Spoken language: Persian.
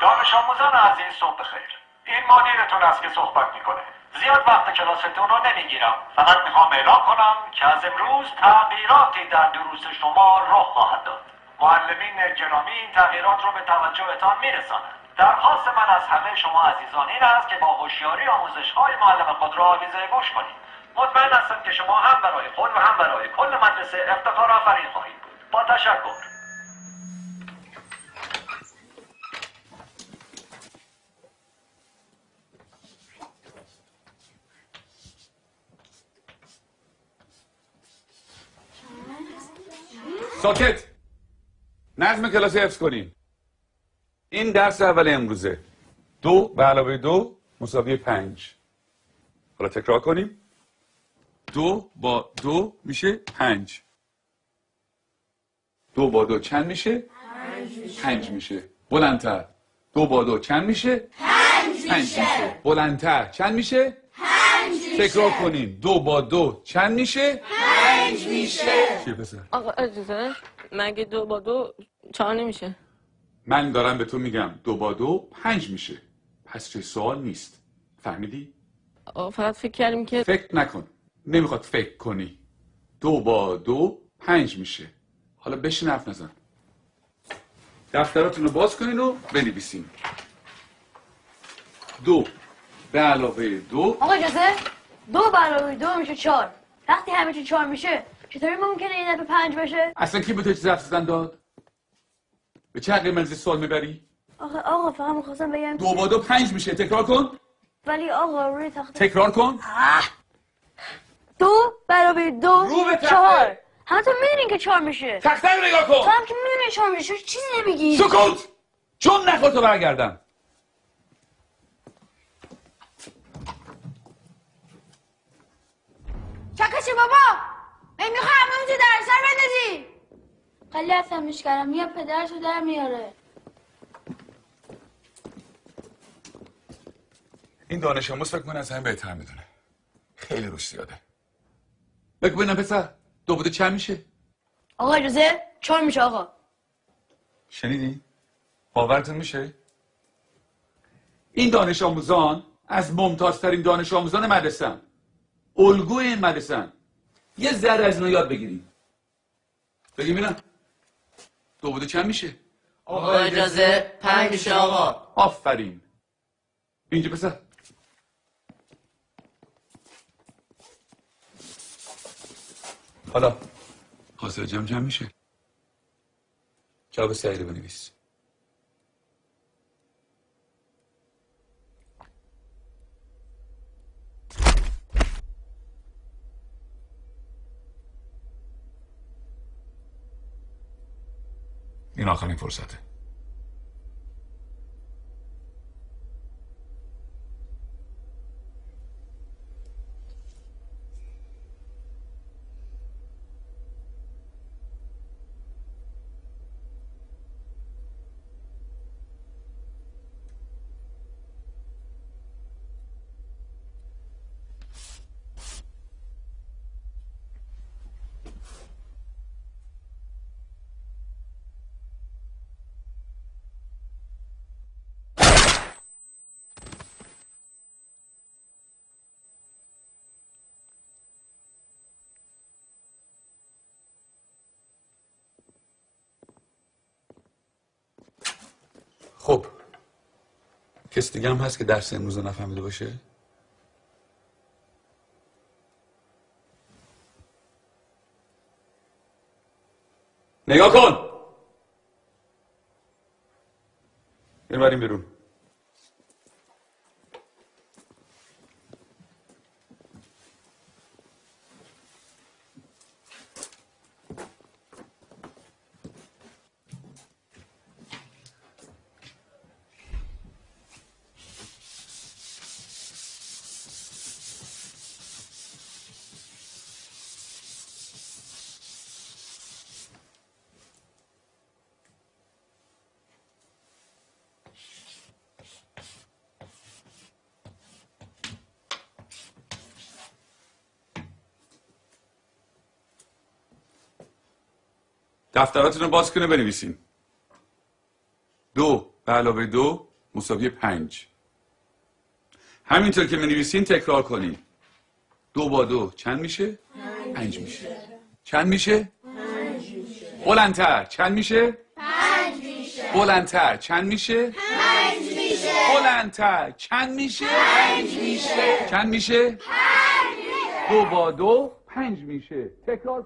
دانش آموزان عزیز صبح بخیر. این مدیرتون است که صحبت میکنه. زیاد وقت کلاستون رو نمیگیرم. فقط میخوام اعلام کنم که از امروز تغییراتی در دروس شما رخ خواهد داد. معلمین گرامی این تغییرات رو به توجهتان میرسانند. درخواست من از همه شما عزیزان این است که با هوشیاری آموزش‌های معلم خود را آویزه گوش کنید. مطمئن هستم که شما هم برای خود و هم برای کل مدرسه افتخار آفرین خواهید بود. با تشکر. ساکت. نظم کلاسی حفظ کنین. این درس اول امروزه. 2 به علاوه 2 مساوی 5. حالا تکرار کنیم. 2 با 2 میشه 5. 2 با 2 چند میشه؟ 5 میشه. بلندتر. 2 با 2 چند میشه؟ 5 میشه. بلندتر. چند میشه؟ 5 میشه. تکرار کنین. 2 با 2 چند میشه؟ 5 میشه. چیه پسر؟ آقا اجازه مگه 2 با 2 4 نمیشه؟ من دارم به تو میگم 2 با 2 5 میشه. پس چه سوال نیست. فهمیدی؟ آقا فقط فکر کردیم که فکر نکن. نمیخواد فکر کنی. 2 با 2 5 میشه. حالا بشین حرف نزن. دفتراتون رو باز کنین و بنویسین. 2 به علاوه 2. آقا اجازه 2 به علاوه 2 میشه 4. وقتی همه چی 4 میشه چطوری ممکنه این دفعه 5 بشه؟ اصلا کی به تو چیز حرف زدن داد؟ به چه حقی من سوال میبری؟ آقا فقط میخواستم بگم 2 با 2 5 میشه. تکرار کن. ولی آقا روی تخته تکرار کن. 2 به علاوه 2 رو به تخته. 4. همتون میدونین که 4 میشه. تخته رو نگاه تو کن. هم که میدونین 4 میشه چیزی نمیگی. سکوت. چون نخور تو برگردم. چکشه بابا. میخوام همون تو درس رو بندازی. خیلی افهمش کردم یا پدرشو در میاره. این دانش آموز فکر کنه از همه بهتر میدونه. خیلی روش زیاده. بگو ببینم پسر 2 با 2 چند میشه؟ آقا اجازه 4 میشه آقا. شنیدی؟ باورتون میشه؟ این دانش آموزان از ممتازترین دانش آموزان مدرسه‌ان. الگوی این مدرسه‌ان. یه ذره از اینا یاد بگیریم. بگیم ببینم 2 با 2 چند میشه؟ آقا اجازه 5 میشه آقا. آفرین. اینجا پسر. حالا حاصل جمع چند میشه؟ جواب سعی رو بنویس. این آخرین فرصته. خب کسی دیگه هم هست که درس امروز رو نفهمیده باشه؟ نگاه کن. بریم بیرون. دفتراتون رو باز کنه بنویسین. 2 به علاوه 2 مساوی 5. همینطور که بنویسین تکرار کنین. 2 با 2 چند میشه؟ 5 میشه. چند میشه؟ 5 میشه. بلندتر چند میشه؟ 5 میشه. بلندتر چند میشه؟ 5 میشه. بلندتر چند میشه؟ 5 میشه. چند میشه؟ 5 میشه. 2 با 2 5 میشه. تکرار